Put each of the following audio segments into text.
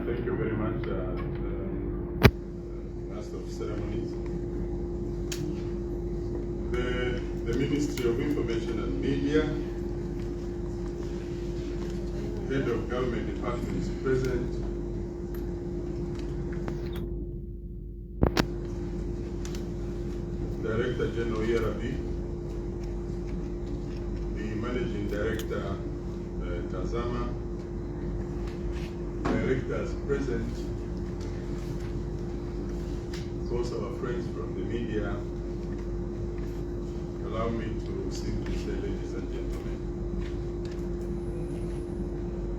Thank you very much, Master of Ceremonies. The Ministry of Information and Media, Head of Government Departments present, Director General ERB, the Managing Director Tazama, directors present, also our friends from the media. Allow me to simply say, ladies and gentlemen,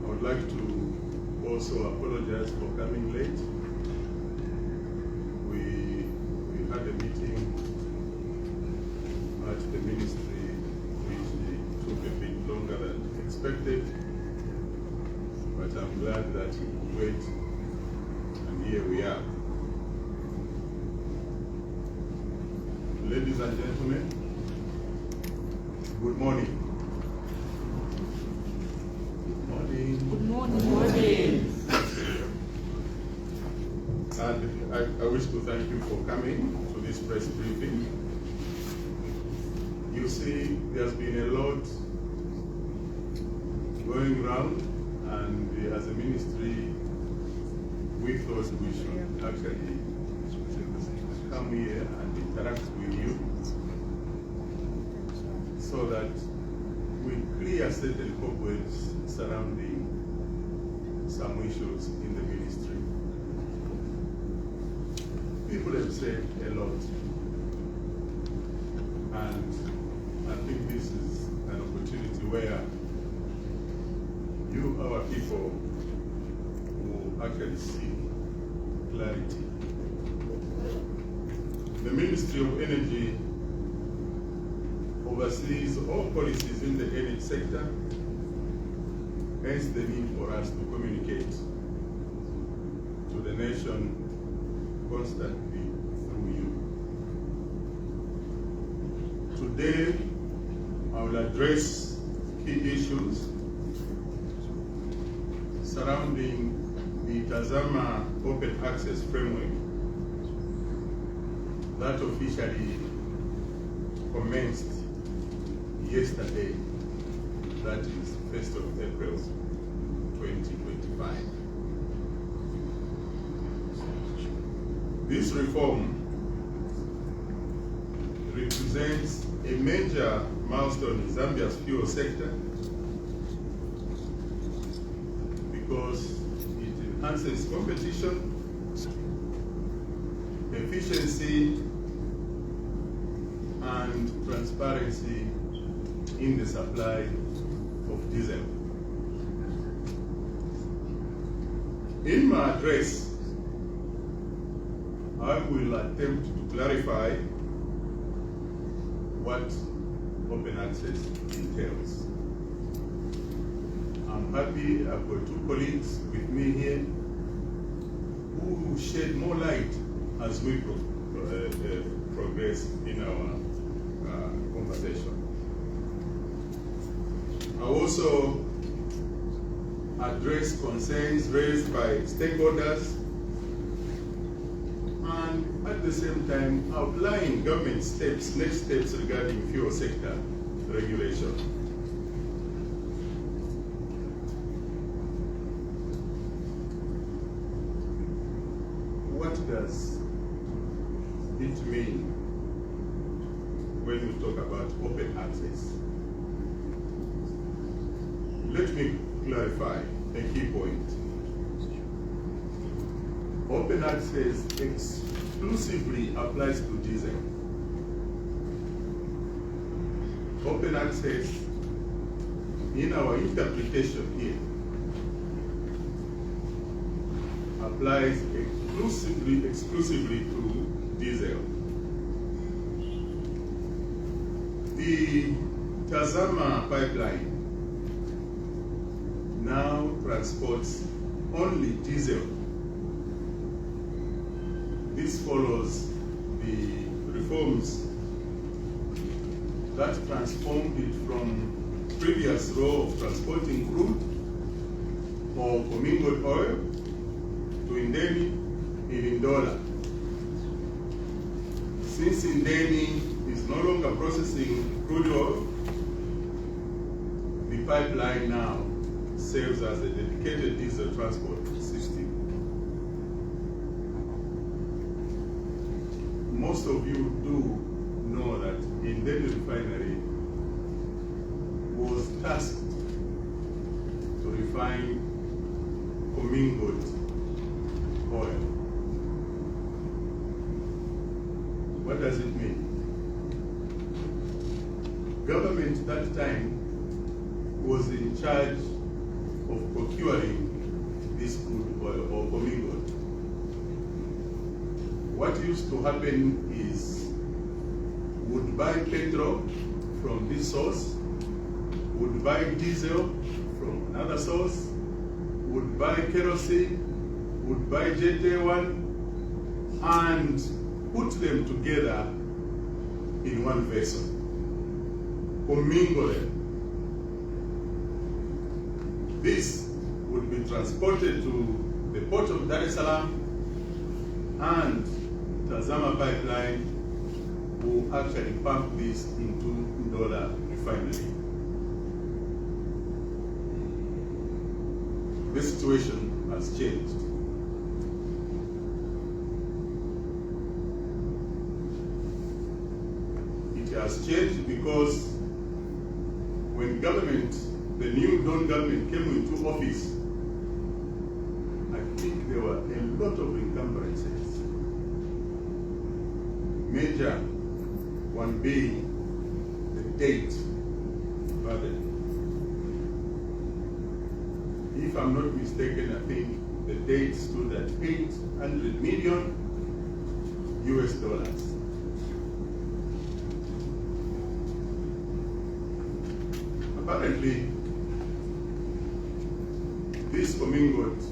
I would like to also apologize for coming late. We had a meeting at the ministry which took a bit longer than expected. But I'm glad that you could wait, and here we are. Ladies and gentlemen, good morning. Good morning. Good morning. Good morning. And I wish to thank you for coming to this press briefing. You see, there's been a lot going around, and as a ministry, we thought we should actually come here and interact with you so that we clear certain cobwebs surrounding some issues in the ministry. People have said a lot, and I think this is an opportunity where you, our people, will actually seek clarity. The Ministry of Energy oversees all policies in the energy sector, hence the need for us to communicate to the nation constantly through you. Today, I will address key issues surrounding the Tazama Open Access Framework that officially commenced yesterday, that is 1st of April 2025. This reform represents a major milestone in Zambia's fuel sector because it enhances competition, efficiency, and transparency in the supply of diesel. In my address, I will attempt to clarify what open access entails. I'm happy I've got two colleagues with me here who will shed more light as we progress in our conversation. I also address concerns raised by stakeholders and at the same time outline government steps, next steps regarding fuel sector regulation. What does it mean when we talk about open access? Let me clarify a key point. Open access exclusively applies to diesel. Open access, in our interpretation here, applies exclusively to diesel. The Tazama pipeline now transports only diesel. This follows the reforms that transformed it from previous role of transporting crude or commingled oil Indeni in dollar. Since Indeni is no longer processing crude oil, the pipeline now serves as a dedicated diesel transport system. Most of you do know that Indeni refinery was tasked to refine commingled oil. What does it mean? Government that time was in charge of procuring this crude oil or commingled. What used to happen is would buy petrol from this source, would buy diesel from another source, would buy kerosene, would buy JT1, and put them together in one vessel, commingle them. This would be transported to the port of Dar es Salaam, and Tazama pipeline will actually pump this into Ndola refinery. The situation has changed. It has changed because when the new Don government came into office, I think there were a lot of encumbrances. Major one being the date burden. If I'm not mistaken, I think the date stood at $800 million. Apparently, this commingled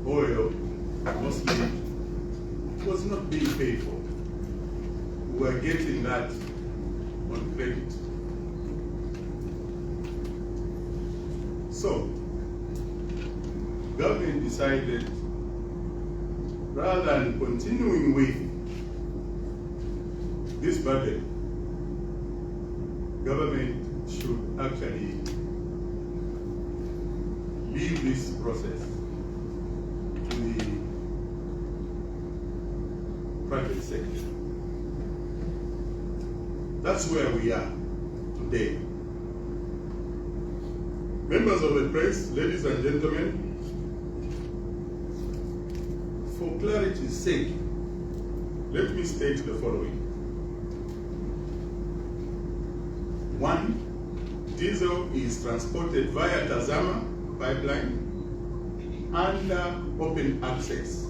oil mostly was not being paid for. We were getting that on credit. So, government decided, rather than continuing with this burden, government should actually leave this process to the private sector. That's where we are today. Members of the press, ladies and gentlemen, for clarity's sake, let me state the following. 1, diesel is transported via Tazama pipeline under open access.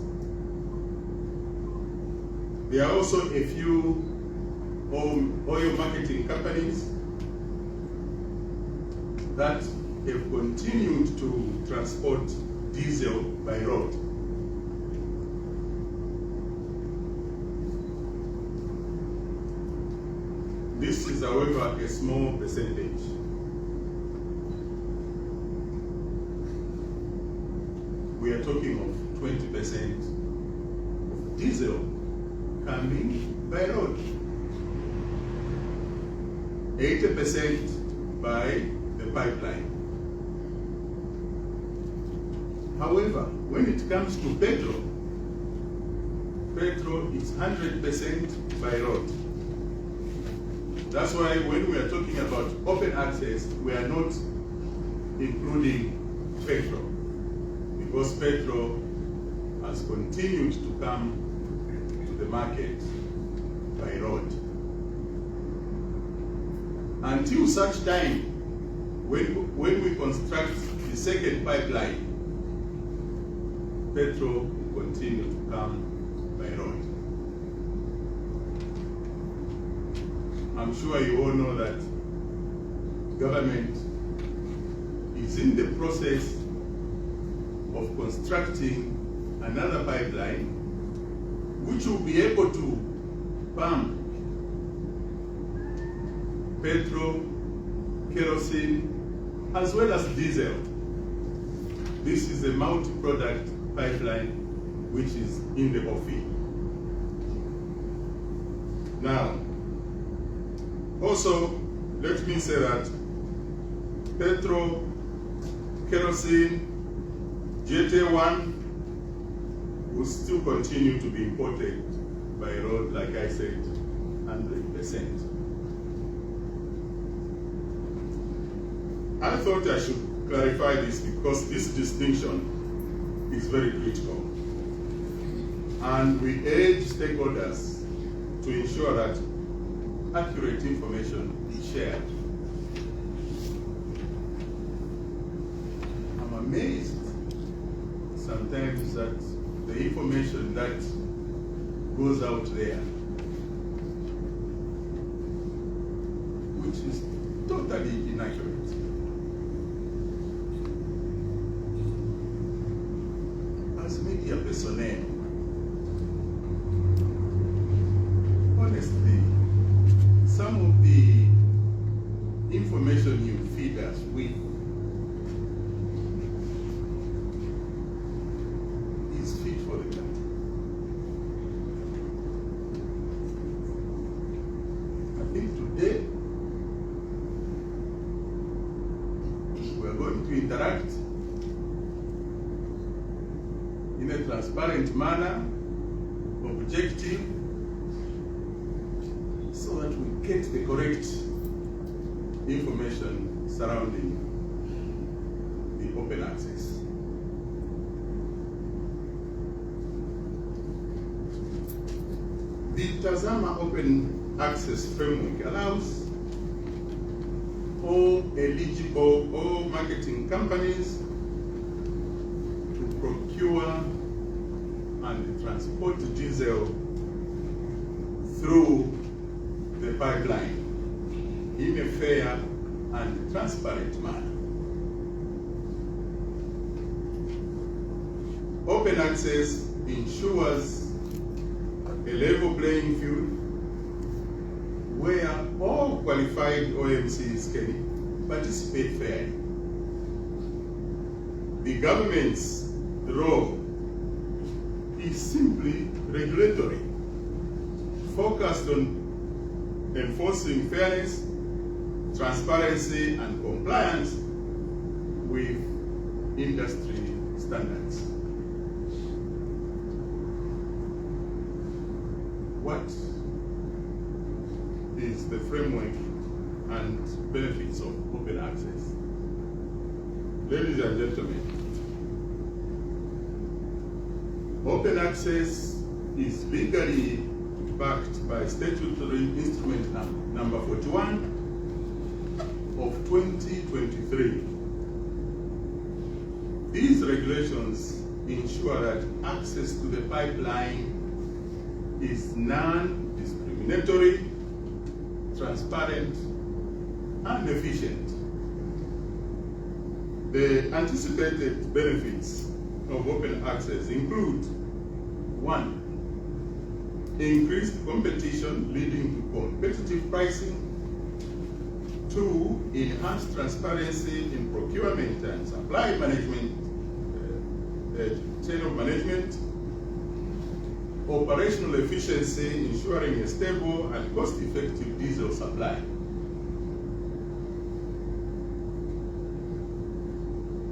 There are also a few oil marketing companies that have continued to transport diesel by road. This is, however, a small percentage. We are talking of 20% of diesel coming by road, 80% by the pipeline. However, when it comes to petrol is 100% by road. That's why when we are talking about open access, we are not including petrol, because petrol has continued to come to the market by road. Until such time, when we construct the second pipeline, petrol will continue to come by road. I'm sure you all know that government is in the process of constructing another pipeline which will be able to pump petrol, kerosene, as well as diesel This is a multi-product pipeline which is in the offing. Now, also, let me say that petrol, kerosene, Jet A1 will still continue to be imported by road, like I said, 100%. I thought I should clarify this because this distinction is very critical. And we urge stakeholders to ensure that accurate information is shared. I'm amazed sometimes that the information that goes out there, which is totally inaccurate. As media personnel, honestly, some of the information you feed us with is fit for the cat. I think today we are going to interact in a transparent manner, objective, so that we get the correct information surrounding the open access. The Tazama Open Access Framework allows all marketing companies to procure and transport diesel through the pipeline in a fair and transparent manner. Open access ensures a level playing field where all qualified OMCs can participate fairly. The government's role is simply regulatory, focused on enforcing fairness, transparency, and compliance with industry standards. What is the framework and benefits of open access? Ladies and gentlemen, open access is legally backed by statutory instrument number 41 of 2023. These regulations ensure that access to the pipeline is non-discriminatory, transparent, and efficient. The anticipated benefits of open access include: 1, increased competition leading to competitive pricing. 2, enhanced transparency in procurement and supply management, chain of management. Operational efficiency, ensuring a stable and cost-effective diesel supply.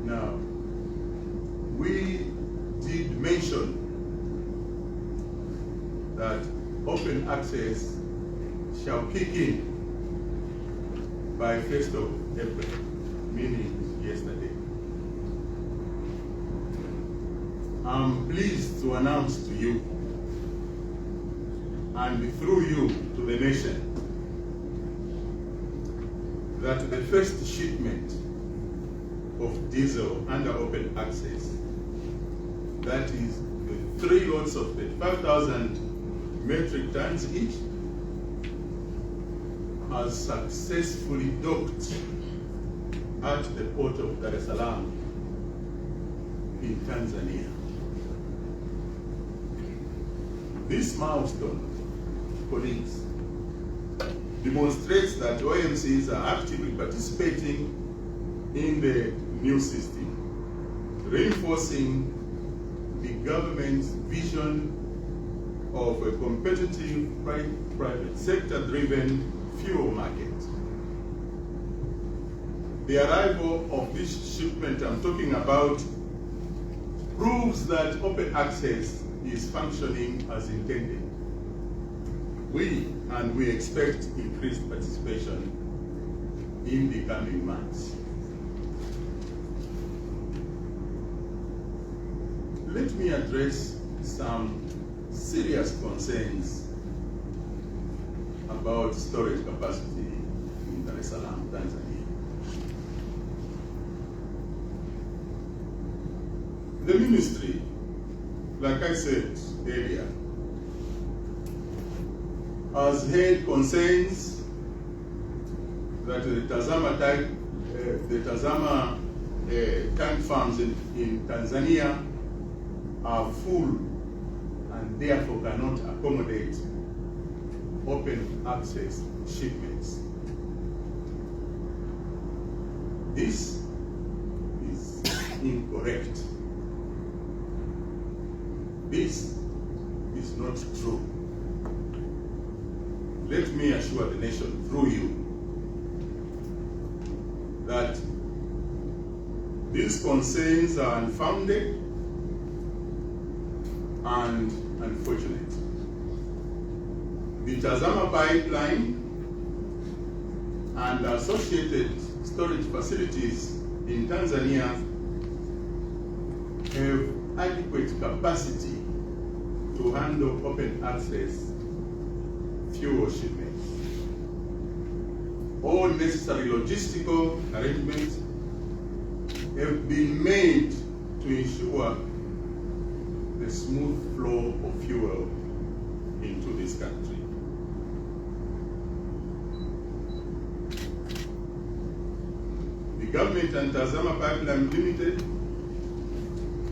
Now, we did mention that open access shall kick in by 1st of April, meaning yesterday. I'm pleased to announce to you, and through you to the nation, that the first shipment of diesel under open access, that is the 3 lots of 35,000 metric tons each, has successfully docked at the port of Dar es Salaam in Tanzania. This milestone, colleagues, demonstrates that OMCs are actively participating in the new system, reinforcing the government's vision of a competitive private sector-driven fuel market. The arrival of this shipment I'm talking about proves that open access is functioning as intended. We expect increased participation in the coming months. Let me address some serious concerns about storage capacity in Dar es Salaam, Tanzania. The ministry, like I said earlier, has had concerns that the Tazama tank farms in Tanzania are full and therefore cannot accommodate open access shipments. This is incorrect. This is not true. Let me assure the nation through you that these concerns are unfounded and unfortunate. The Tazama pipeline and associated storage facilities in Tanzania have adequate capacity to handle open access fuel shipments. All necessary logistical arrangements have been made to ensure the smooth flow of fuel into this country. The government and Tazama Pipeline Limited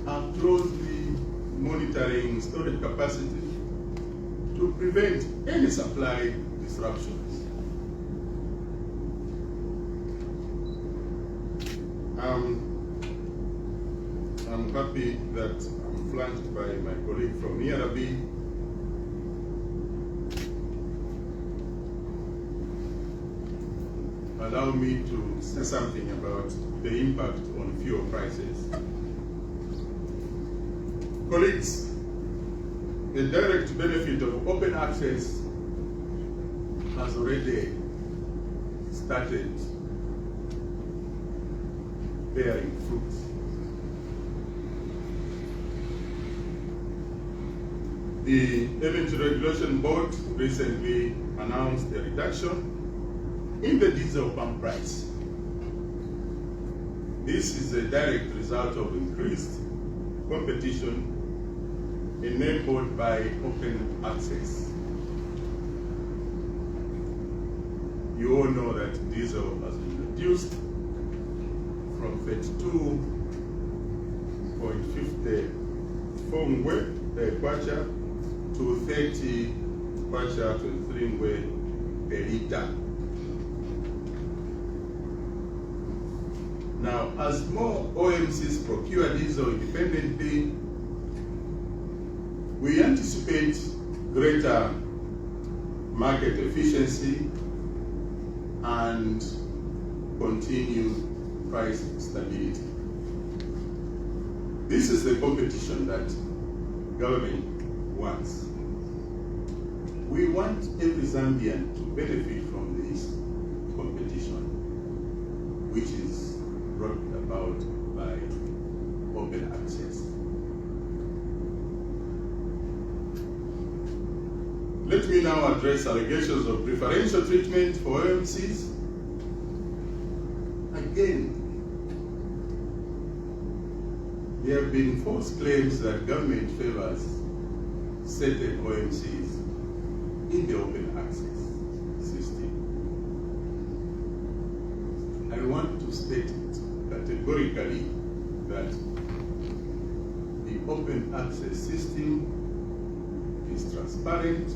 are closely monitoring storage capacity to prevent any supply disruptions. I'm happy that I'm flanked by my colleague from ERB. Allow me to say something about the impact on fuel prices. Colleagues, the direct benefit of open access has already started bearing fruit. The Energy Regulation Board recently announced a reduction in the diesel pump price. This is a direct result of increased competition enabled by open access. You all know that diesel has been reduced from 32.50 kwacha to 30 kwacha to 3 ngwe per liter. Now, as more OMCs procure diesel independently, we anticipate greater market efficiency and continued price stability. This is the competition that government wants. We want every Zambian to benefit from this competition, which is brought about by open access. Let me now address allegations of preferential treatment for OMCs. Again, there have been false claims that government favors certain OMCs in the open access system. I want to state it categorically that the open access system is transparent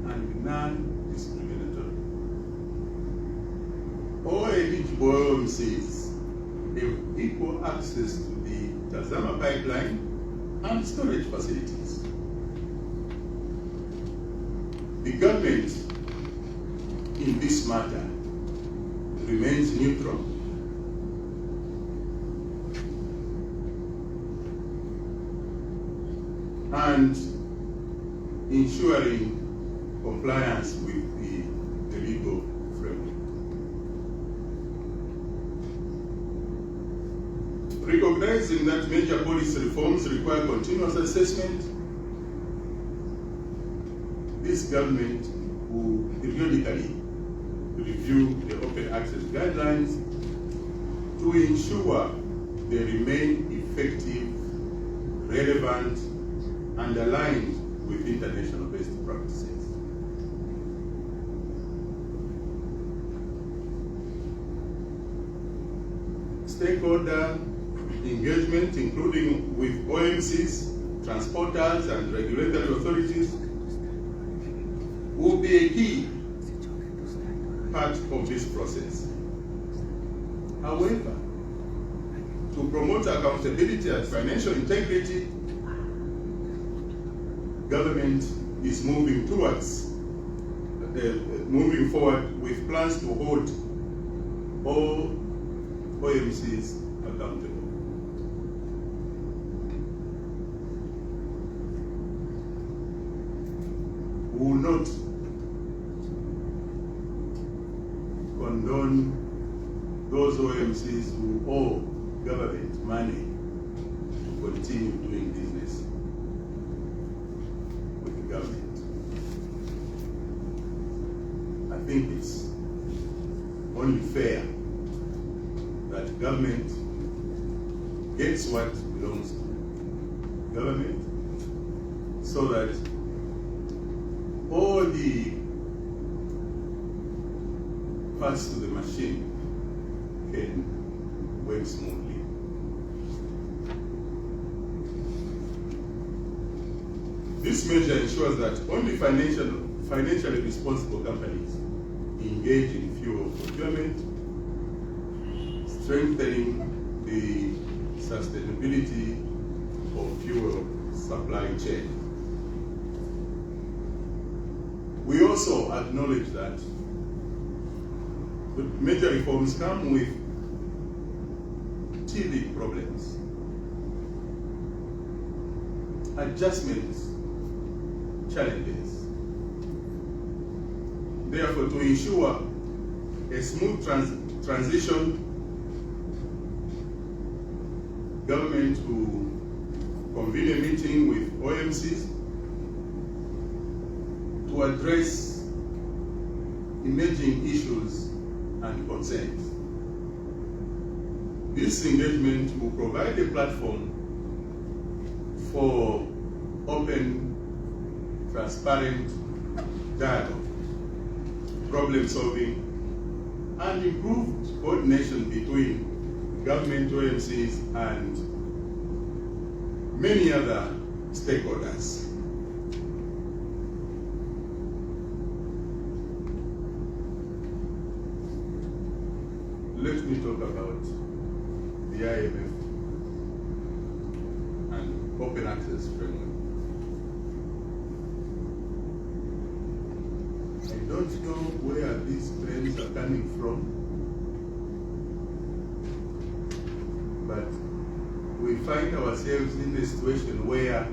and non-discriminatory. All eligible OMCs have equal access to the Tazama pipeline and storage facilities. The government in this matter remains neutral and ensuring compliance with the legal framework. Recognizing that major policy reforms require continuous assessment, this government will periodically review the open access guidelines to ensure they remain effective, relevant, and aligned with international best practices. Stakeholder engagement, including with OMCs, transporters, and regulatory authorities, will be a key part of this process. However, to promote accountability and financial integrity, government is moving forward with plans to hold all OMCs accountable. We will not condone those OMCs who owe government money to continue doing business with the government. I think it's only fair that government gets what belongs to government, so that all the parts to the machine can work smoothly. This measure ensures that only financially responsible companies engage in fuel procurement, strengthening the sustainability of fuel supply chain. We also acknowledge that the major reforms come with teething problems, adjustments, challenges. Therefore, to ensure a smooth transition, government will convene a meeting with OMCs to address emerging issues and concerns. This engagement will provide a platform for open, transparent dialogue, problem solving, and improved coordination between government OMCs and many other stakeholders. Let me talk about the IMF and open access framework. I don't know where these claims are coming from, but we find ourselves in a situation where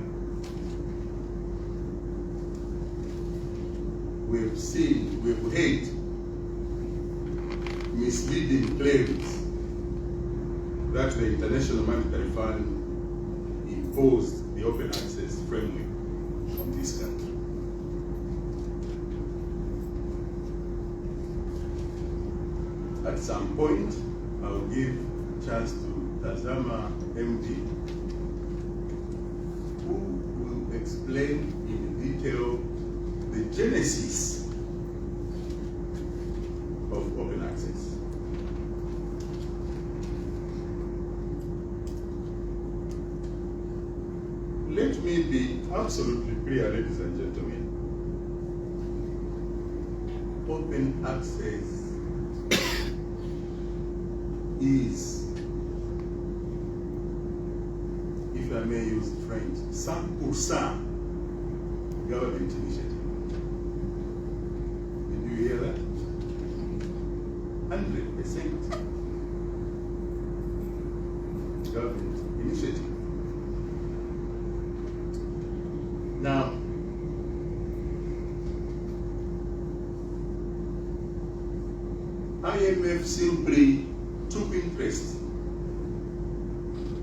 we've heard misleading claims that the International Monetary Fund imposed the open access framework on this country. At some point, I'll give a chance to Tazama MD, who will explain in detail the genesis of open access. Let me be absolutely clear, ladies and gentlemen. Open access is if I may use French, 100% government initiative. Did you hear that? 100% government initiative. Now, IMF simply took interest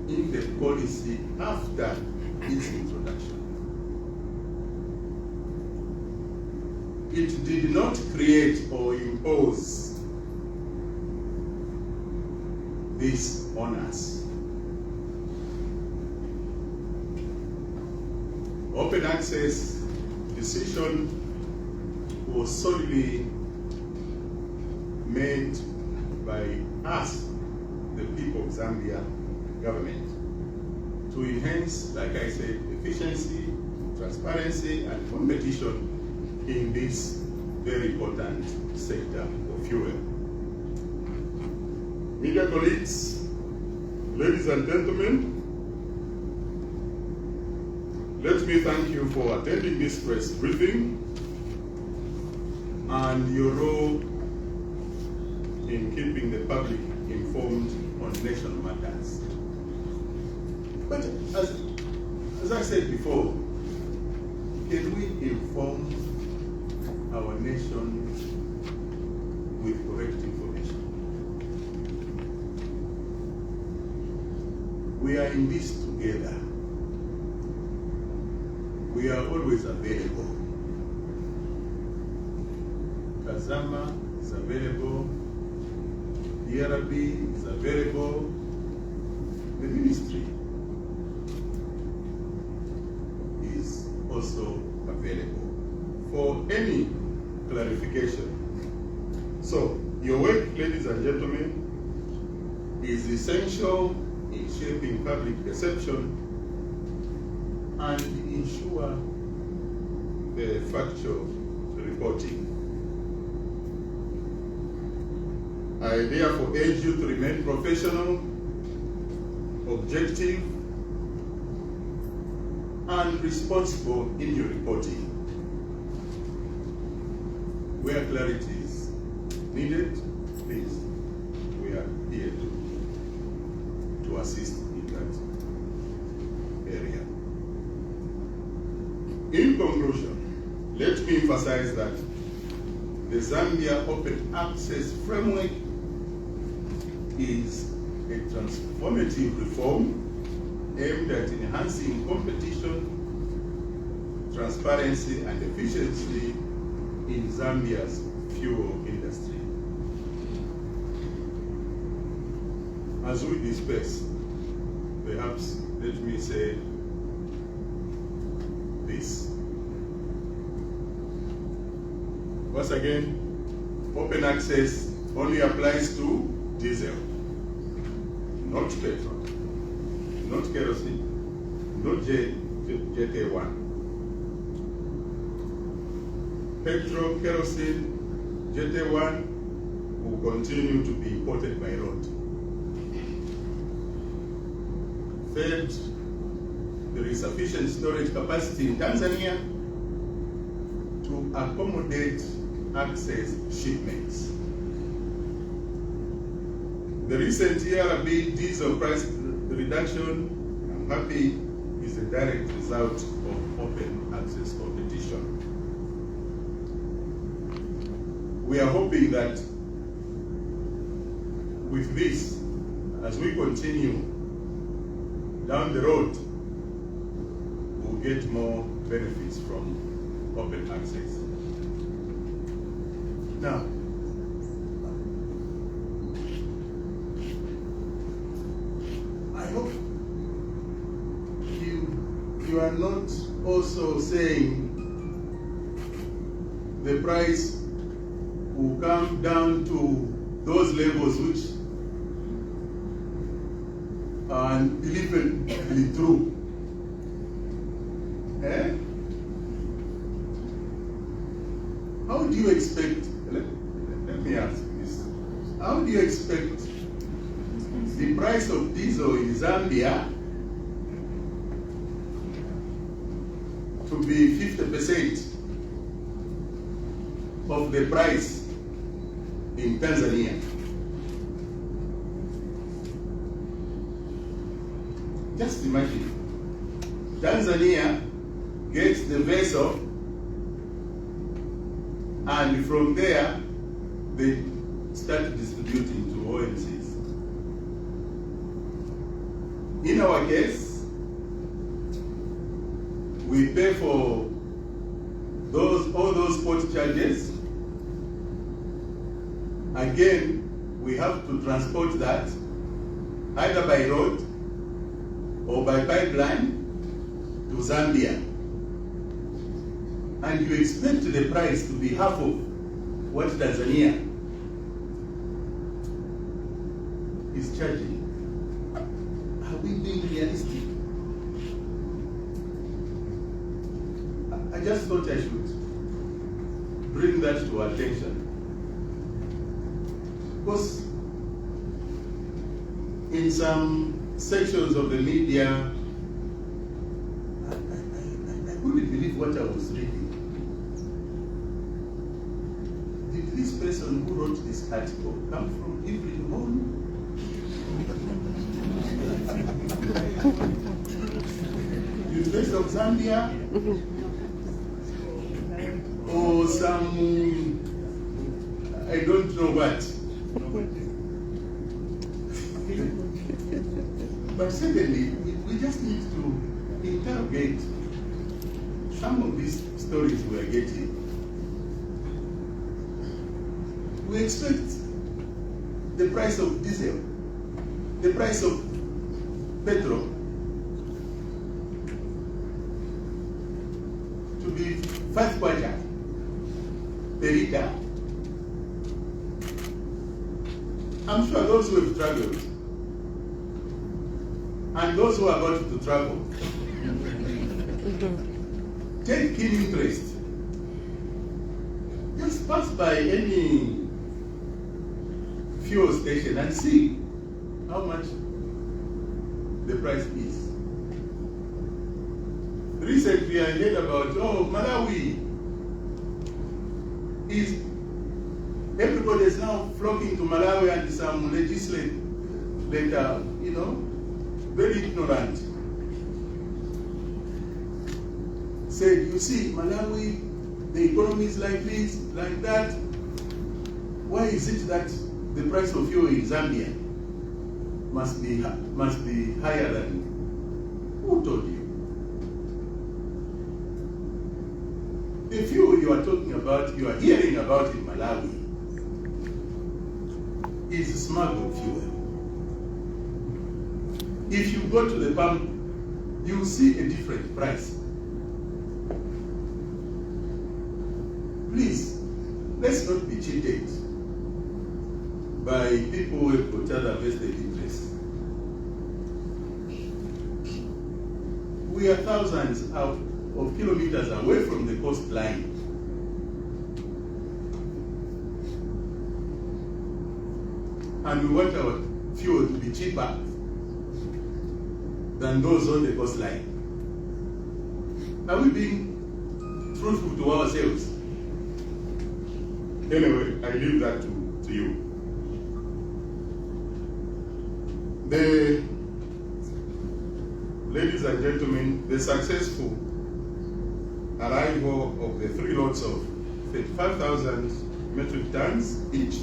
in the policy after its introduction. It did not create or impose this on us. Open access decision was solely made by us, the people of Zambia government, to enhance, like I said, efficiency, transparency, and competition in this very important sector of fuel. Media colleagues, ladies and gentlemen, let me thank you for attending this press briefing and your role in keeping the public informed on national matters. But as I said before, can we inform our nation with correct information? We are in this together. We are always available. Tazama is available. DRB is available. The ministry is also available for any clarification. So, your work, ladies and gentlemen, is essential in shaping public perception and ensure the factual reporting. I therefore urge you to remain professional, objective, and responsible in your reporting. Where clarity is needed, please, we are here to assist in that area. In conclusion, let me emphasize that the Zambia Open Access Framework is a transformative reform aimed at enhancing competition, transparency, and efficiency in Zambia's fuel industry. As we disperse, perhaps let me say this. Once again, open access only applies to diesel, not petrol, not kerosene, not JT1. Petrol, kerosene, JT1 will continue to be imported by road. Third, there is sufficient storage capacity in Tanzania to accommodate access shipments. The recent ERB diesel price reduction, I'm happy, is a direct result of open access competition. We are hoping that with this, as we continue down the road, we'll get more benefits from open access. Now, I hope you are not also saying the price will come down to those levels which are unbelievably true. Eh? How do you expect, let me ask this, how do you expect the price of diesel in Zambia to be 50% of the price in Tanzania. Just imagine, Tanzania gets the vessel, and from there they start distributing to OMCs. In our case, we pay for all those port charges. Again, we have to transport that either by road or by pipeline to Zambia. And you expect the price to be half of what Tanzania is charging. Are we being realistic? I just thought I should bring that to our attention. Because in some sections of the media, I couldn't believe what I was reading. Did this person who wrote this article come from Hebrew home? University of Zambia? Or some, I don't know what. But secondly, we just need to interrogate some of these stories we are getting. We expect the price of diesel, the price of petrol to be 5 kwacha per liter. I'm sure those who have traveled and those who are going to travel take keen interest. Just pass by any fuel station and see how much the price is. Recently I heard about, Malawi is, everybody is now flocking to Malawi, and some legislators, very ignorant, said, you see, Malawi, the economy is like this, like that. Why is it that the price of fuel in Zambia must be higher than? Who told you? The fuel you are talking about, you are hearing about in Malawi, is smuggled fuel. If you go to the pump, you see a different price. Please, let's not be cheated by people who have got other vested interests. We are thousands of kilometers away from the coastline. And we want our fuel to be cheaper than those on the coastline. Are we being truthful to ourselves? Anyway, I leave that to you. Ladies and gentlemen, the successful arrival of the 3 lots of 35,000 metric tons each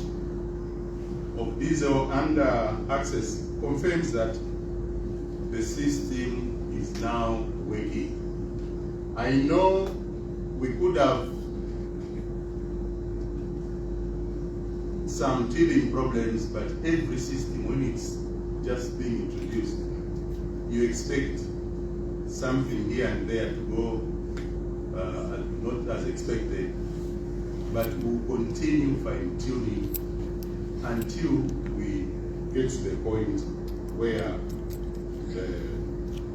of diesel under access confirms that the system is now working. I know we could have some teething problems, but every system, when it's just being introduced, you expect something here and there to go not as expected, but we'll continue fine-tuning until we get to the point where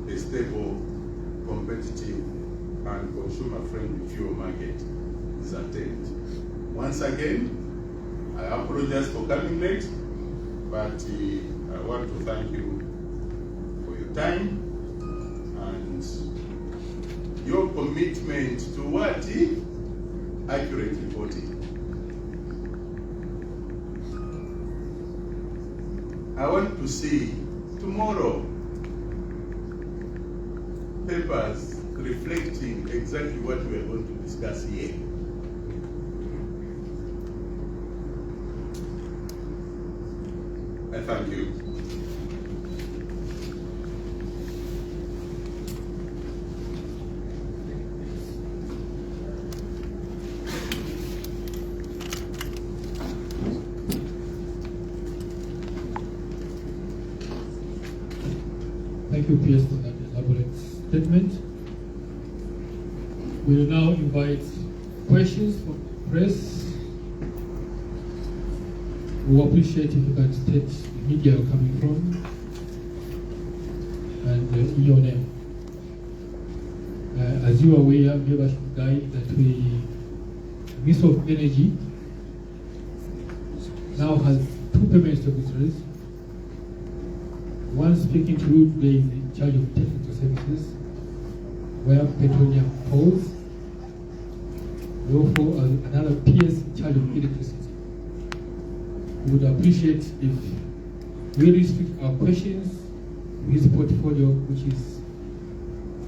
a stable, competitive, and consumer-friendly fuel market is attained. Once again, I apologize for coming late, but I want to thank you for your time, and your commitment to what? Accurate reporting. I want to see tomorrow papers reflecting exactly what we are going to discuss here. I thank you. Thank you, PS, for that elaborate statement. We will now invite questions from the press. We appreciate if you can state the media you're coming from and your name. As you are aware, maybe I should guide that the Minister of Energy now has two permanent secretaries. One speaking to you today is in charge of technical services, where petroleum falls. We also have another PS in charge of electricity. We would appreciate if we restrict our questions to his portfolio, which is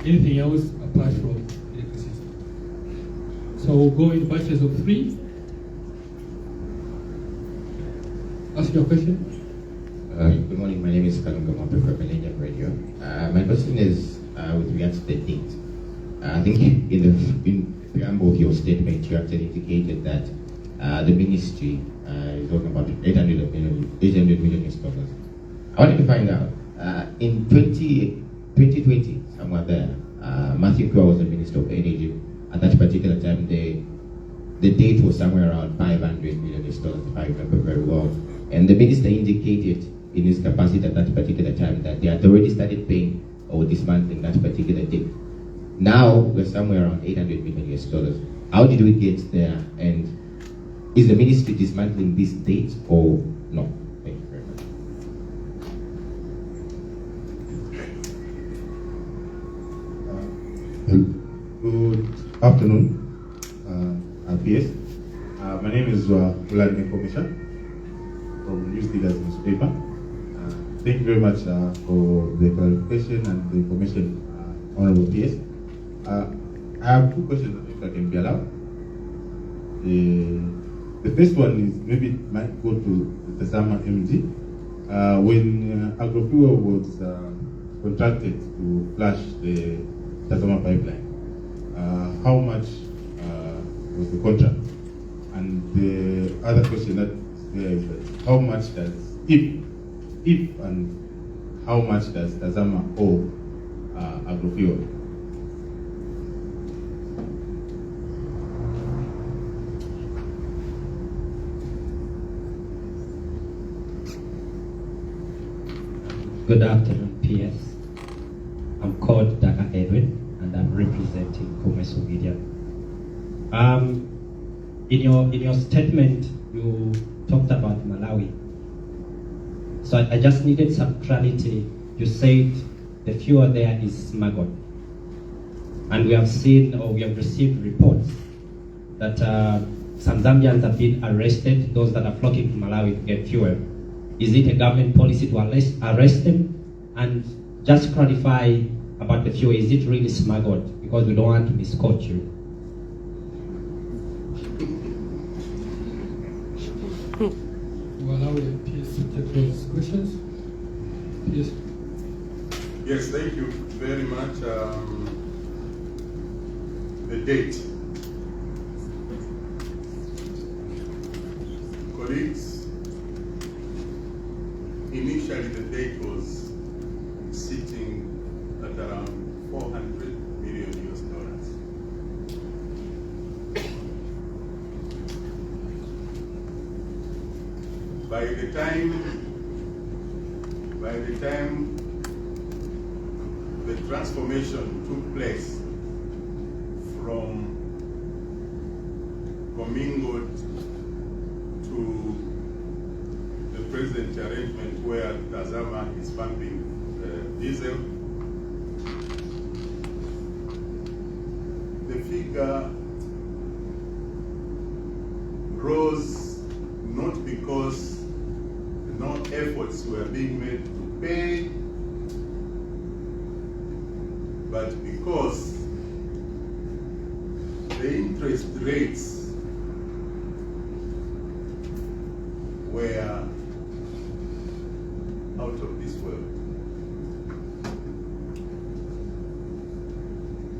anything else apart from electricity. So we'll go in batches of 3. Ask your question. Good morning, my name is Kalunga Mope from Millennium Radio. My question is with regards to the date. I think in the preamble of your statement, you actually indicated that the ministry is talking about 800 million US dollars. I wanted to find out, in 2020, somewhere there, Matthew Kwa was the Minister of Energy. At that particular time, the date was somewhere around 500 million US dollars, if I remember very well. And the minister indicated in his capacity at that particular time that they had already started paying or dismantling that particular date. Now we're somewhere around 800 million US dollars. How did we get there? And is the ministry dismantling this date or no? Thank you very much. Good afternoon, PS. My name is Ulan Information from News Leaders newspaper. Thank you very much for the clarification and the information, Honorable PS. I have 2 questions, if I can be allowed. The first one is maybe it might go to the Tazama MD. When AgroFuel was contracted to flush the Tazama pipeline, how much was the contract? And the other question that there is that how much does, if and how much does Tazama owe AgroFuel? Good afternoon, PS. I'm called Daka Edwin, and I'm representing Commercial Media. In your statement, you talked about Malawi. So I just needed some clarity. You said the fuel there is smuggled, and we have seen or we have received reports that some Zambians have been arrested, those that are flocking to Malawi to get fuel. Is it a government policy to arrest them? And just clarify about the fuel, is it really smuggled? Because we don't want to misquote you. We'll allow the PS to take those questions. PS. Yes, thank you very much. The date. Colleagues, initially the date was sitting at around 400 million US dollars. By the time the transformation took place from commingled to the present arrangement where Tazama is pumping diesel, figure rose not because no efforts were being made to pay, but because the interest rates were out of this world.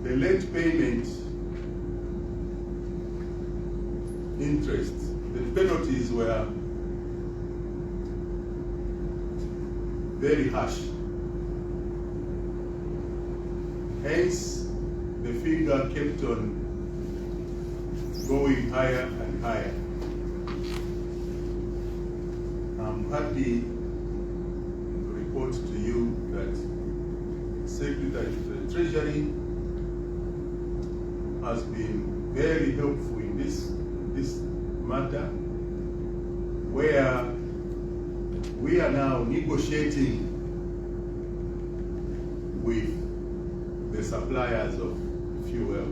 The late payment interest, the penalties were very harsh. Hence, the figure kept on going higher and higher. I'm happy to report to you that Secretary of the Treasury has been very helpful in this matter, where we are now negotiating with the suppliers of fuel.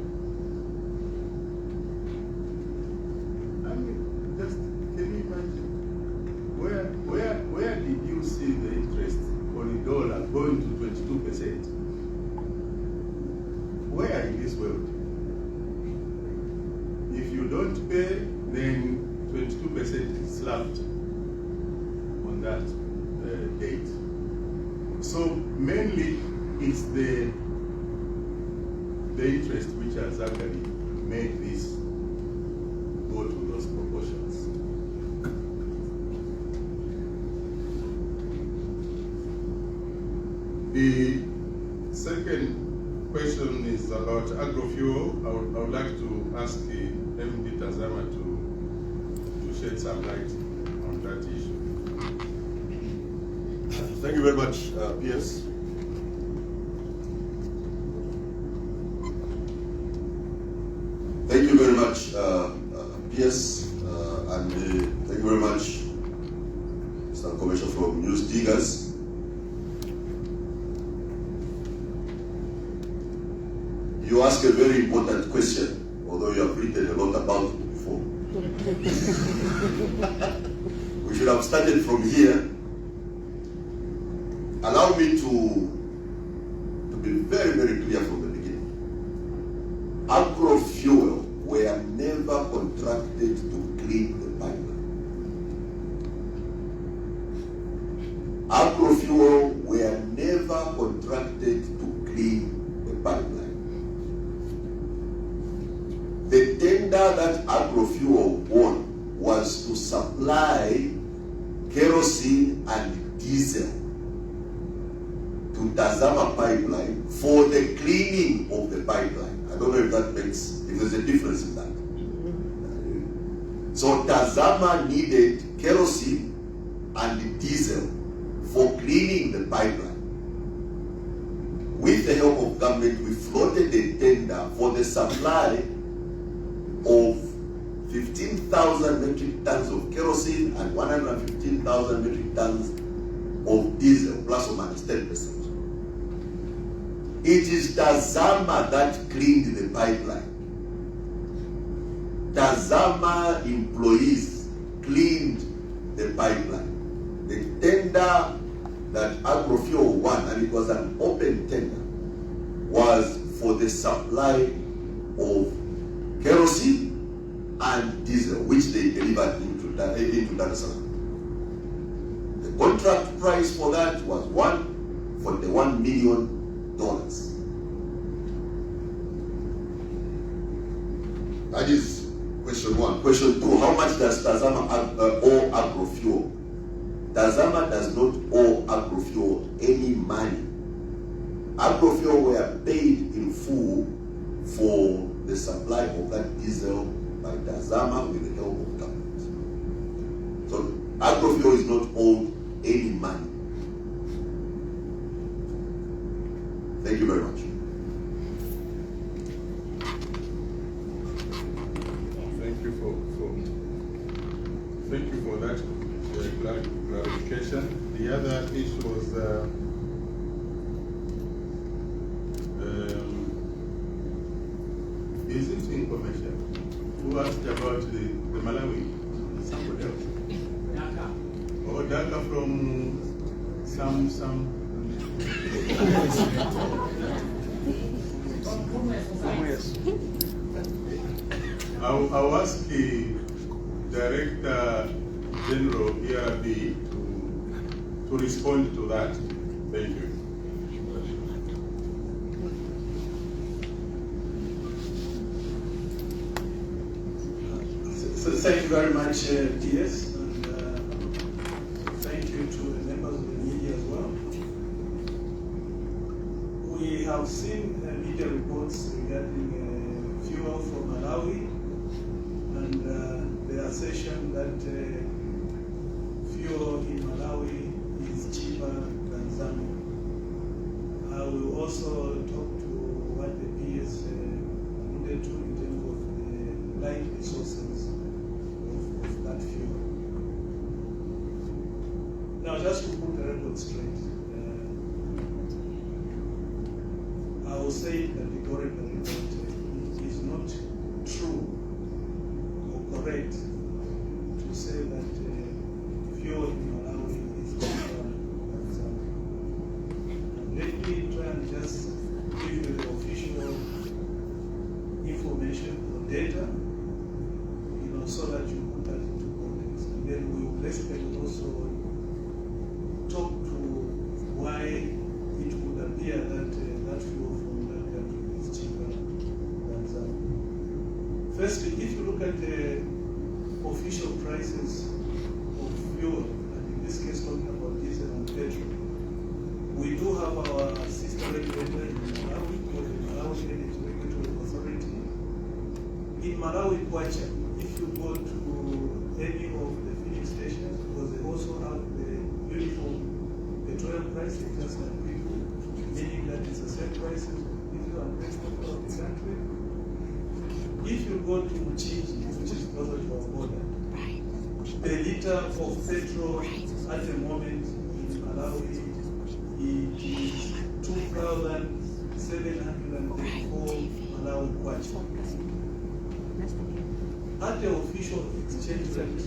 I mean, just can you imagine? Where did you see the interest on a dollar going to 22%? Where in this world? If you don't pay, then 22% is slapped on that date. So mainly it's the interest which has actually made this go to those proportions. The second question is about agrofuel. I would like to ask the MD Tazama to shed some light on that issue. Thank you very much, PS. Thank you very much, PS, and thank you very much, Mr. Commissioner from News Diggers. You ask a very important question, although you have written a lot about it before. We should have started from here. Allow me to be very, very clear from the beginning. Agrofuel were never contracted to clean the pipeline. Agrofuel were never contracted to clean the pipeline. The tender that Agrofuel won was to supply kerosene and diesel to Tazama pipeline for the cleaning of the pipeline. I don't know if that makes, if there's a difference in that. So Tazama needed kerosene and diesel for cleaning the pipeline. With the help of government, we floated a tender for the supply of 15,000 metric tons of kerosene and 115,000 metric tons of diesel, plus or minus 10%. It is Tazama that cleaned the pipeline. Tazama employees cleaned the pipeline. The tender that Agrofuel won, and it was an open tender, was for the supply of kerosene and diesel, which they delivered into Dar es Salaam. The contract price for that was $1 million. That is question one. Question two, how much does Tazama owe Agrofuel? Tazama does not owe Agrofuel any money. Agrofuel were paid in full for the supply of that diesel by Tazama with the help of government. So Agrofuel is not owed any money. Thank you very much. Thank you for that clarification. The other issue was is it Who asked about the Malawi? Somebody else. Oh, Dhaka from some. I'll ask the Director General ERB to respond to that. Thank you. So thank you very much, DS, and thank you to the members of the media as well. We have seen media reports regarding fuel from Malawi and the assertion that fuel in Malawi is cheaper than Zambia. I will also talk to what the PS alluded to in terms of the likely sources of that fuel. Now, just to put the record straight, I will say categorically that it is not true or correct to say that fuel in Malawi is cheaper than Zambia. Let me try and just give you the official information or data, so that you put that into context. And then we will basically also talk to why it would appear that that fuel from that country is cheaper than Zambia. Firstly, if you look at the official prices of fuel, and in this case talking about diesel and petrol, we do have our sister regulator in Malawi, called the Malawi Energy Regulatory Authority. In Malawi, Kwacha, if you go to any of the filling stations, because they also have the uniform petroleum pricing, just like we do, meaning that it's the same prices of diesel and petrol of the country. If you go to Mchiji, which is closer to our border, the liter of petrol at the moment in Malawi it is 2,734 Malawi kwacha. At the official exchange rate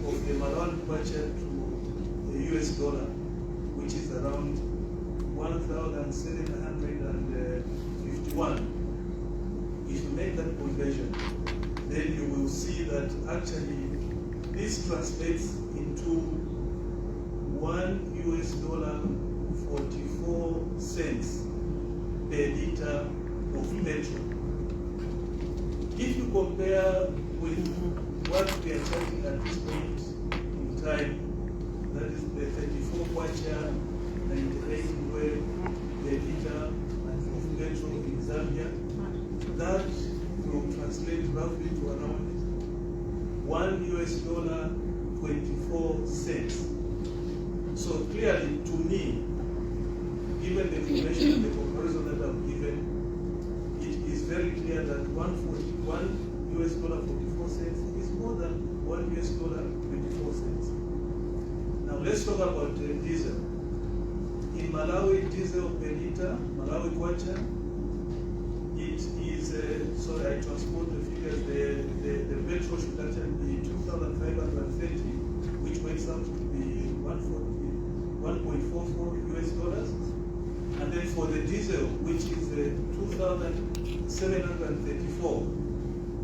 of the Malawi kwacha to the US dollar, which is around 1,751, if you make that conversion, then you will see that actually this translates into $1.44 per liter of petrol. If you compare with what we are charging at this point in time, that is the 34 kwacha, 98 per liter of petrol in Zambia, that will translate roughly to around $1.24. So clearly, to me, given the information and the comparison that I've given, it is very clear that $1.44 is more than $1.24. Now let's talk about diesel. In Malawi, diesel per liter, Malawi kwacha, it is, sorry, I transport the figures, the petrol should actually be 2,530, which works out to be $1.44 US. And then for the diesel, which is 2,734,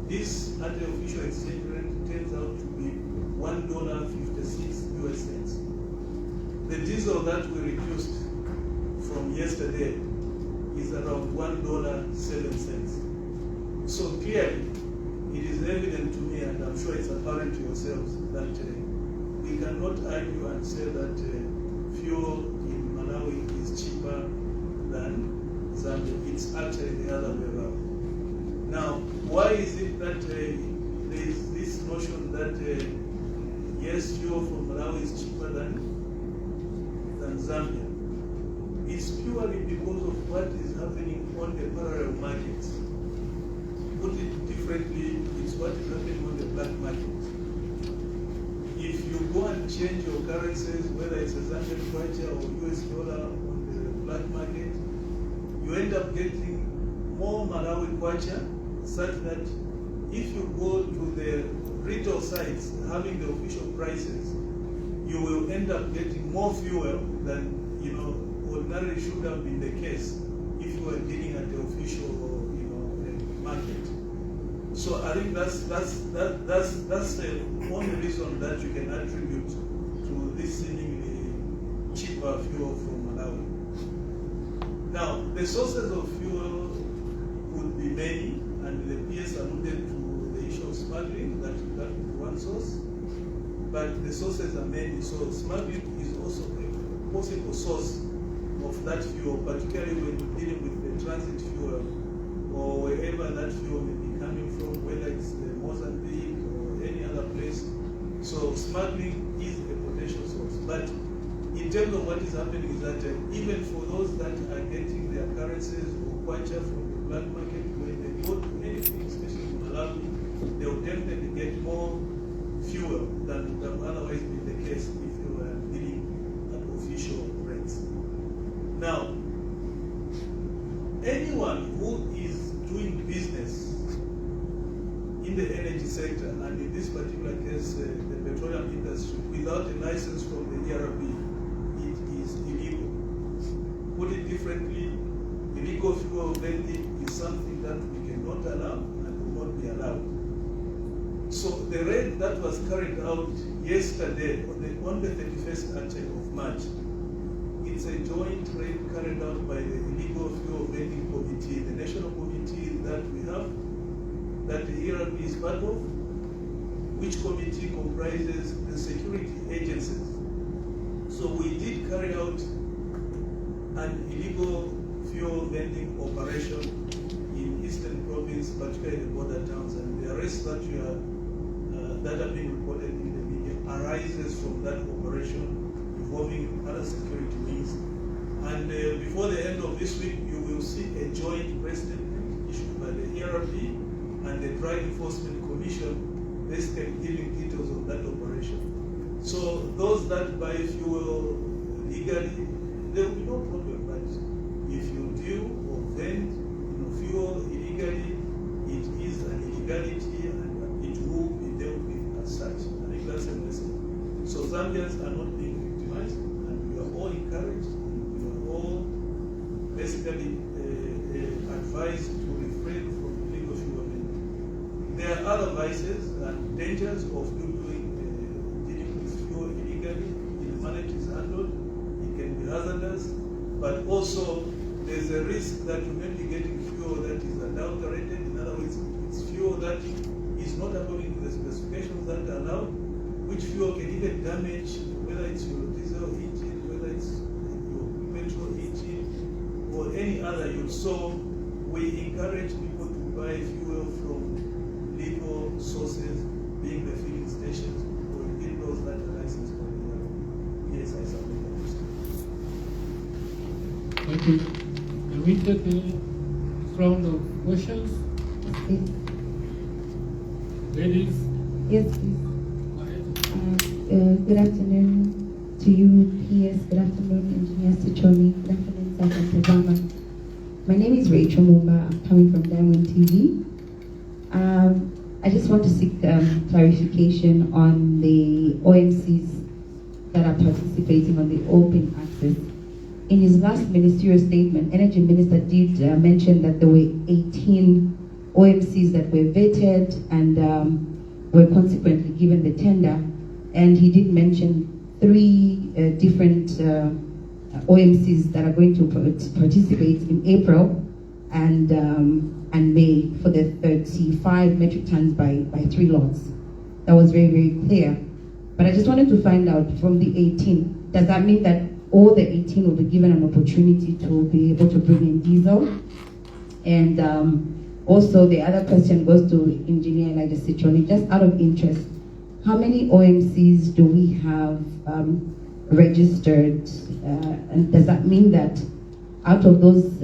this at the official exchange rate turns out to be $1.56 US. The diesel that we reduced from yesterday is around $1.07. So clearly, it is evident to me, and I'm sure it's apparent to yourselves, that we cannot argue and say that fuel in Malawi is cheaper than Zambia. It's actually the other way around. Now, why is it that there is this notion that yes, fuel from Malawi is cheaper than Zambia? It's purely because of what is happening on the parallel markets. Put it differently, it's what is happening on the black market. If you go and change your currencies, whether it's a Zambian kwacha or US dollar on the black market, you end up getting more Malawi kwacha, such that if you go to the retail sites having the official prices, you will end up getting more fuel than ordinarily should have been the case if you were dealing at the official market. So I think that's the only reason that you can attribute to this seemingly cheaper fuel from Malawi. Now, the sources of fuel could be many, and the PS alluded to the issue of smuggling, that would be one source, but the sources are many, so smuggling is also a possible source of that fuel, particularly when you're dealing with the transit fuel or wherever that fuel may be coming from, whether it's Mozambique or any other place. So smuggling is a potential source. But in terms of what is happening is that even for those that are getting their currencies or kwacha from the black market, when they go to anything, especially in Malawi, they will definitely get more fuel than would have otherwise been the case if they were dealing at official rates. Now, anyone who is doing business in the energy sector, and in this particular case, the petroleum industry, without a license from the ERB, it is illegal. Put it differently, illegal fuel vending is something that we cannot allow and will not be allowed. So the raid that was carried out yesterday on the 31st of March, it's a joint raid carried out by the Illegal Fuel Vending Committee, the national committee that we have, that the ERB is part of, which committee comprises the security agencies. So we did carry out an illegal fuel vending operation in Eastern Province, particularly the border towns, and the arrests that that have been reported in the media arises from that operation involving other security means. And before the end of this week, you will see a joint press statement issued by the ERB and the Drug Enforcement Commission, basically giving details of that operation. So those that buy fuel legally, there will be no problem. But if you deal or vend fuel illegally, it is an illegality and it will be dealt with as such. I think that's a message. So Zambians are not being victimized, and we are all encouraged, and we are all basically advised to refrain from illegal fuel vending. There are other vices and dangers of dealing with fuel illegally. In the manner it is handled, it can be hazardous, but also there's a risk that you may be getting fuel that is adulterated. In other words, it's fuel that is not according to the specifications that are allowed, which fuel can even damage, whether it's your diesel engine, whether it's your petrol engine, or any other use. So we encourage people to buy fuel from legal sources, being the filling stations, or indeed those that are licensed by the ERB. Yes, I submit that. Thank you. Can we take a round of questions? Yes, Ladies, yes, please. go ahead. Good afternoon to you, PS. Good afternoon, Engineer Sichoni. Good afternoon, Sergeant Tazama. My name is Rachel Mumba. I'm coming from Diamond TV. I just want to seek clarification on the OMCs that are participating on the open access. In his last ministerial statement, Energy Minister did mention that there were 18 OMCs that were vetted and were consequently given the tender. And he did mention 3 different OMCs that are going to participate in April and May for the 35 metric tons by 3 lots. That was very, very clear. But I just wanted to find out from the 18, does that mean that all the 18 will be given an opportunity to be able to bring in diesel? And also the other question goes to Engineer Elijah Sichoni, just out of interest, how many OMCs do we have registered? And does that mean that out of those,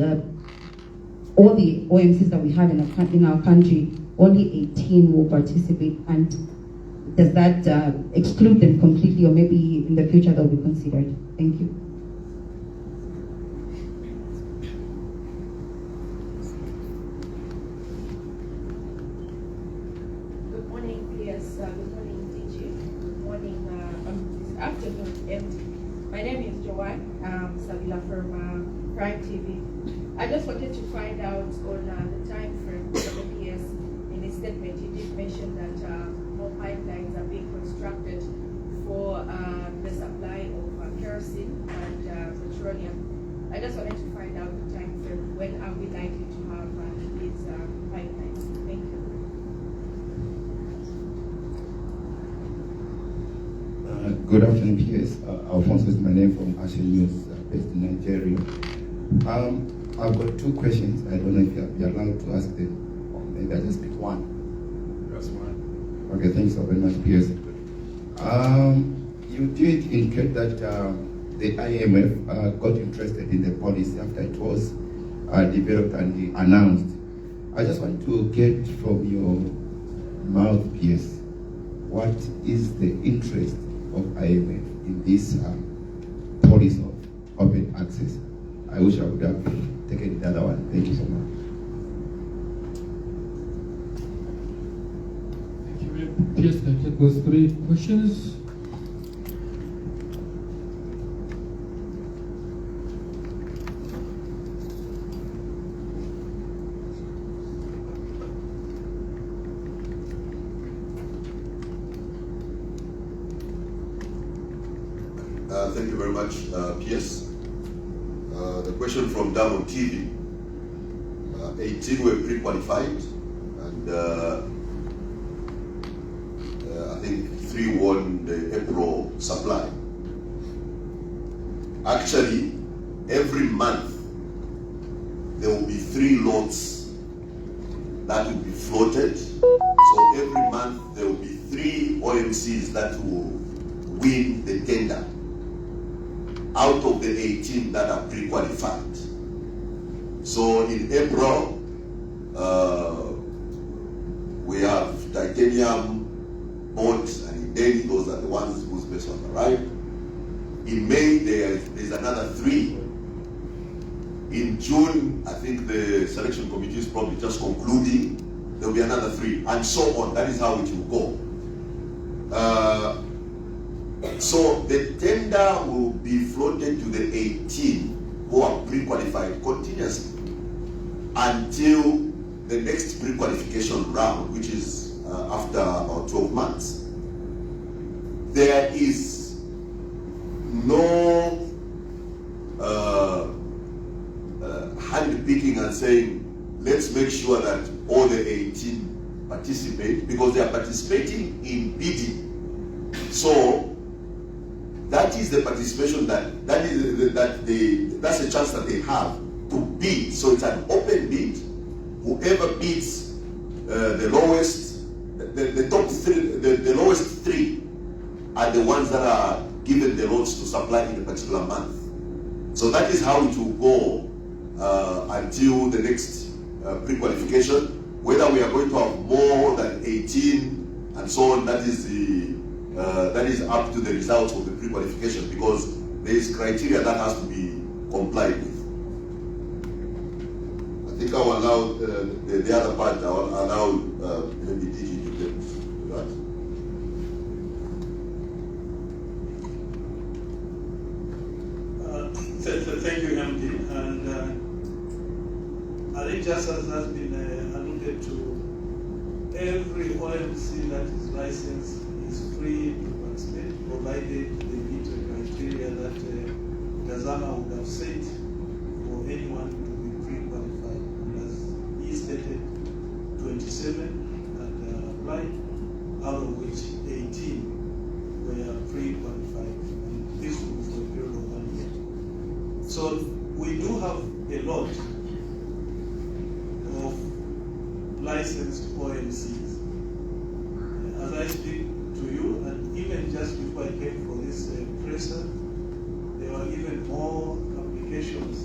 all the OMCs that we have in our country, only 18 will participate? And does that exclude them completely, or maybe in the future they'll be considered? Thank you. just wanted to find out on the time frame for the PS. In his statement, he did mention that more pipelines are being constructed for the supply of kerosene and petroleum. I just wanted to find out the time frame. When are we likely to have these pipelines? Thank you. Good afternoon, PS. Alfonso is my name from Asian News, based in Nigeria. I've got two questions. I don't know if you're allowed to ask them, or maybe I'll just pick one. That's one. Okay, thanks so very much, PS. You did indicate that the IMF got interested in the policy after it was developed and announced. I just want to get from your mouth, PS, what is the interest of IMF in this policy of open access? I wish I would have taken the other one. Thank you so much. Thank you. PS, can I take those three questions? Thank you very much, PS. The question from Diamond TV. 18 were pre-qualified, and I think 3 won the April supply. Actually, every month there will be 3 lots that will be floated. So every month there will be 3 OMCs that will win the tender out of the 18 that are pre-qualified. So in April, we have titanium, boat, and in those are the ones whose vessels arrive. In May, there's another 3. In June, I think the selection committee is probably just concluding. There will be another 3, and so on. That is how it will go. So the tender will be floated to the 18 who are pre-qualified continuously until the next pre-qualification round, which is after about 12 months. There is no hand-picking and saying, let's make sure that all the 18 participate, because they are participating in bidding. So that is the participation that's a chance that they have to bid. So it's an open bid. Whoever bids the lowest, the top 3, the lowest 3 are the ones that are given the loads to supply in a particular month. So that is how it will go until the next pre-qualification. Whether we are going to have more than 18 and so on, that is up to the results of the pre-qualification, because there is criteria that has to be complied with. I think I will allow the other part. I will allow maybe DG to get that. Thank you, MD. And I think just as has been alluded to, every OMC that is licensed is free to participate, provided they meet the criteria that Tazama would have set for anyone to be pre-qualified. And as he stated, 27 had applied, out of which 18 were pre-qualified. And this will be for a period of 1 year. So we do have a lot of licensed OMCs. As I speak to you, and even just before I came for this presser, there were even more applications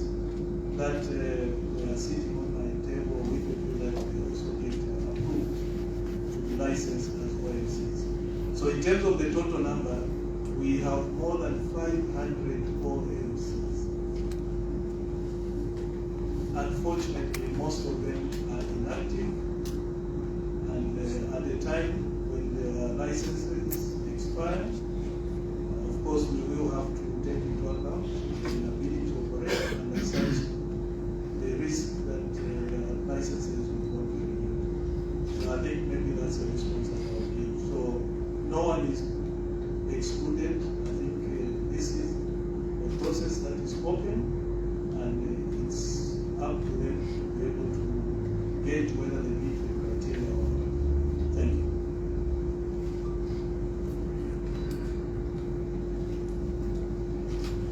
that were sitting on my table with the view that we also get approved to be licensed as OMCs. So in terms of the total number, we have more than 500 OMCs. Unfortunately, most of them are inactive, and at the time when their licenses expire, of course we will have to take into account the inability to operate, and as such, the risk I think maybe that's a response that I'll give. So no one is excluded. I think this is a process that is open, and it's up to them to be able to gauge whether they meet the criteria or not. Thank you.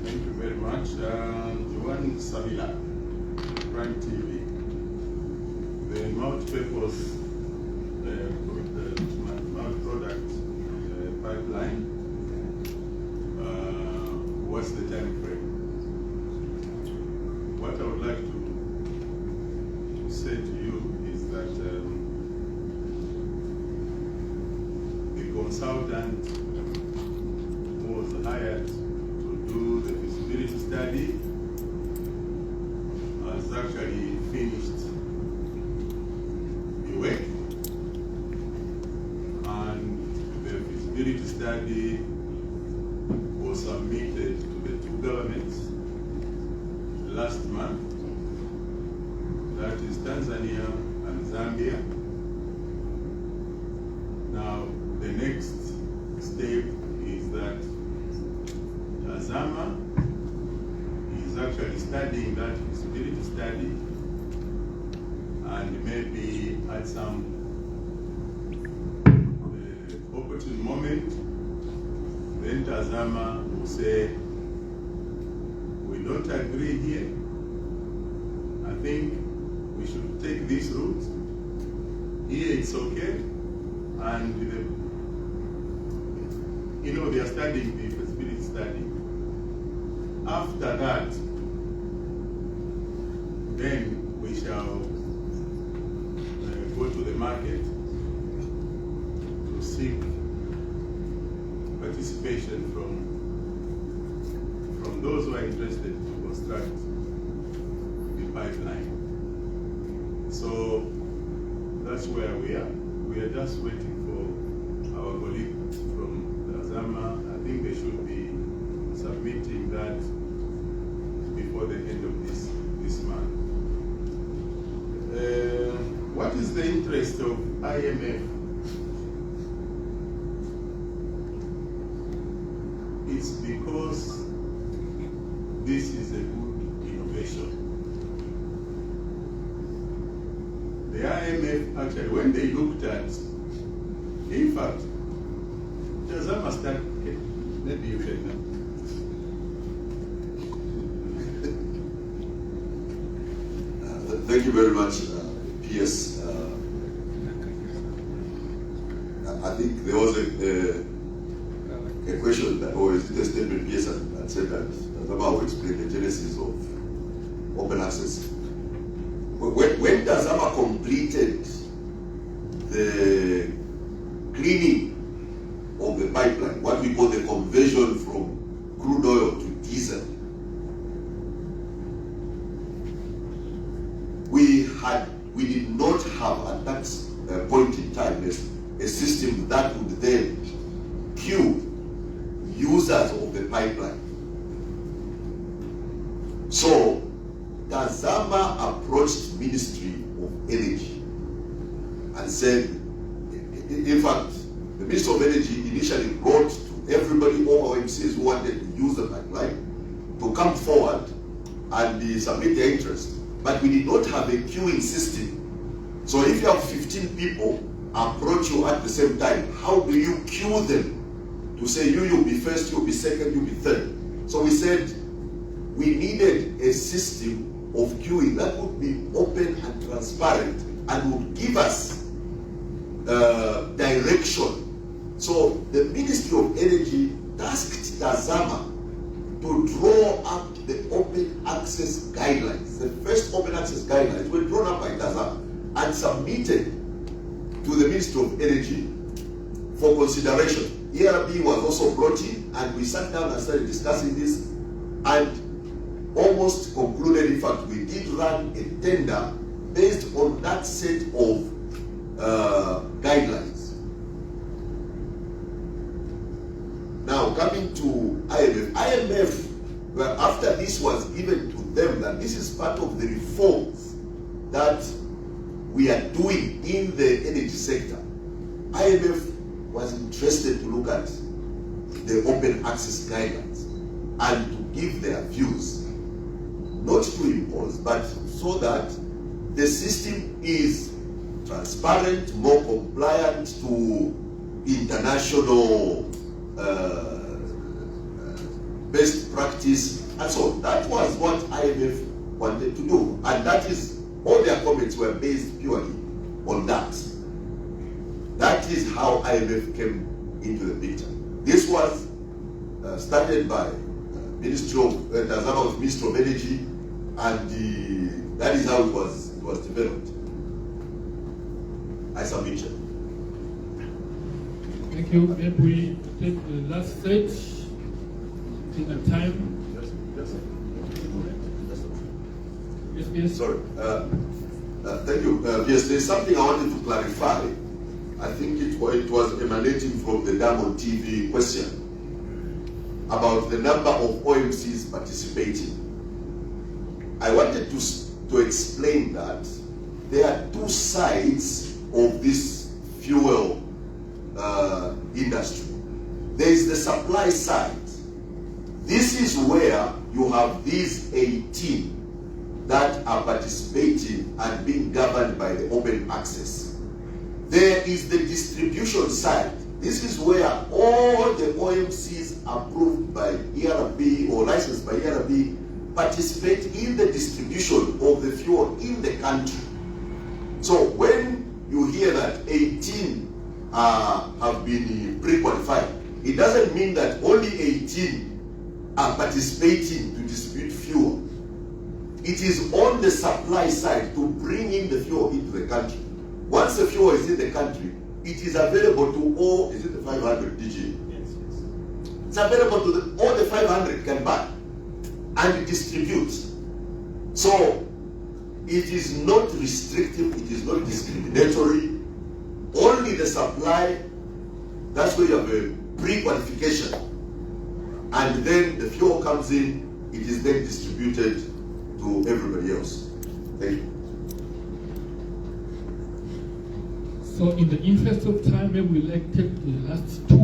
Thank you very much. Joan Sabila, Prime TV. The multi-purpose multi-product pipeline, what's the time frame? What I would like to say to you is that the consultant who was hired to do the feasibility study has actually finished the work, and the feasibility study was submitted to the two governments last month, that is Tanzania and Zambia. Now, the next step is that Tazama is actually studying that feasibility study, and maybe at some opportune moment, then Tazama will say, we don't agree here. I think we should take this route. Here it's okay. And they are studying the feasibility study. After that, then we shall go to the market to seek participation from those who are interested to construct the pipeline. So that's where we are. We are just waiting for our colleagues from Tazama. I think they should be submitting that before the end of this month. What is the interest of IMF? It's because this is a good innovation. The IMF actually, when they looked at, in fact, Tazama started, maybe you can know. Thank you very much, PS. I think there was a question that, or is it a statement PS that said that Tazama will explain the genesis of open access. When Tazama completed the cleaning of the pipeline, what we call the conversion from crude oil to diesel, we did not have at that point in time a system that would then queue users of the pipeline. So Tazama approached Ministry of Energy and said, in fact, the Ministry of Energy initially wrote to everybody, all OMCs who wanted to use the pipeline, to come forward and submit their interest. But we did not have a queuing system. So if you have 15 people approach you at the same time, how do you queue them to say you'll be first, you'll be second, you'll be third? So we said we needed a system of queuing that would be open and transparent and would give us direction. So the Ministry of Energy tasked Tazama to draw up the open access guidelines. The first open access guidelines were drawn up by Tazama and submitted to the Ministry of Energy for consideration. ERB was also brought in, and we sat down and started discussing this and almost concluded. In fact, we did run a tender based on that set of guidelines. Now, coming to IMF, well, after this was given to them, that this is part of the reforms that we are doing in the energy sector, IMF was interested to look at the open access guidelines and to give their views, not to impose, but so that the system is transparent, more compliant to international best practice, and so on. That was what IMF wanted to do, and that is, all their comments were based purely on that. That is how IMF came into the picture. This was started by Ministry of Tazama was Ministry of Energy, and that is how it was developed. I submit. Thank you. Maybe we take the last stage in the time. Yes. Sorry. Thank you. Yes, there's something I wanted to clarify. I think it was emanating from the Diamond TV question about the number of OMCs participating. I wanted to explain that there are two sides of this fuel industry. There is the supply side. This is where you have these 18 that are participating and being governed by the open access. There is the distribution side. This is where all the OMCs approved by ERB or licensed by ERB participate in the distribution of the fuel in the country. So when you hear that 18 have been pre-qualified, it doesn't mean that only 18 are participating to distribute fuel. It is on the supply side to bring in the fuel into the country. Once the fuel is in the country, it is available to all, is it the 500 DJ? Yes. It's available to all the 500 can buy and distribute. So it is not restrictive, it is not discriminatory. Only the supply, that's where you have a pre-qualification. And then the fuel comes in, it is then distributed to everybody else. Thank you. So in the interest of time, maybe we'll take the last two